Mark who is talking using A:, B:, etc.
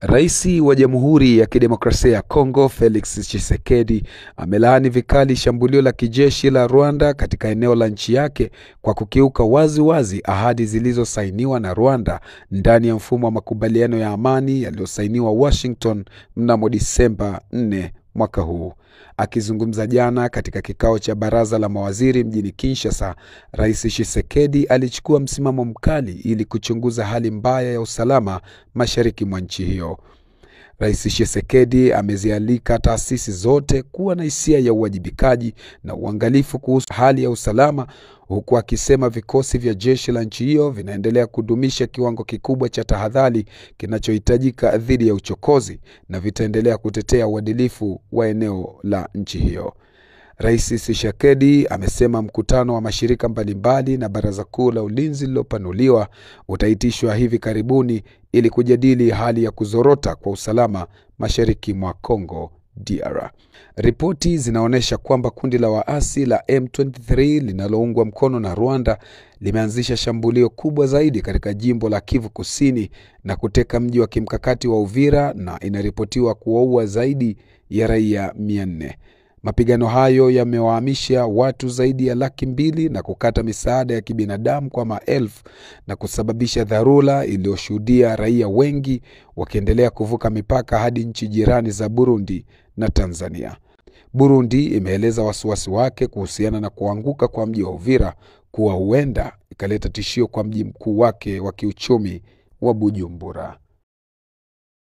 A: Raisi wa Jamhuri ya Kidemokrasia ya Kongo Felix Tshisekedi amelaani vikali shambulio la kijeshi la Rwanda katika eneo la nchi yake kwa kukiuka wazi ahadi zilizosainiwa na Rwanda ndani ya mfumo wa makubaliano ya amani yaliyosainiwa Washington mnamo Disemba 4 mwaka huu. Akizungumza jana katika kikao cha baraza la mawaziri mjini Kinshasa, Rais Tshisekedi alichukua msimamo mkali ili kuchunguza hali mbaya ya usalama mashariki mwa nchi hiyo. Rais Tshisekedi amezialika taasisi zote kuwa na hisia ya uwajibikaji na uangalifu kuhusu hali ya usalama, huku akisema vikosi vya jeshi la nchi hiyo vinaendelea kudumisha kiwango kikubwa cha tahadhari kinachohitajika dhidi ya uchokozi na vitaendelea kutetea uadilifu wa eneo la nchi hiyo. Rais Tshisekedi amesema mkutano wa mashirika mbalimbali na Baraza Kuu la Ulinzi lilopanuliwa utaitishwa hivi karibuni ili kujadili hali ya kuzorota kwa usalama mashariki mwa Kongo DR. Ripoti zinaonyesha kwamba kundi la waasi la M23 linaloungwa mkono na Rwanda limeanzisha shambulio kubwa zaidi katika jimbo la Kivu Kusini na kuteka mji wa kimkakati wa Uvira, na inaripotiwa kuwaua zaidi ya raia 400. Mapigano hayo yamewahamisha watu zaidi ya 200,000 na kukata misaada ya kibinadamu kwa maelfu na kusababisha dharura iliyoshuhudia raia wengi wakiendelea kuvuka mipaka hadi nchi jirani za Burundi na Tanzania. Burundi imeeleza wasiwasi wake kuhusiana na kuanguka kwa mji wa Uvira kuwa huenda ikaleta tishio kwa mji mkuu wake wa kiuchumi wa Bujumbura.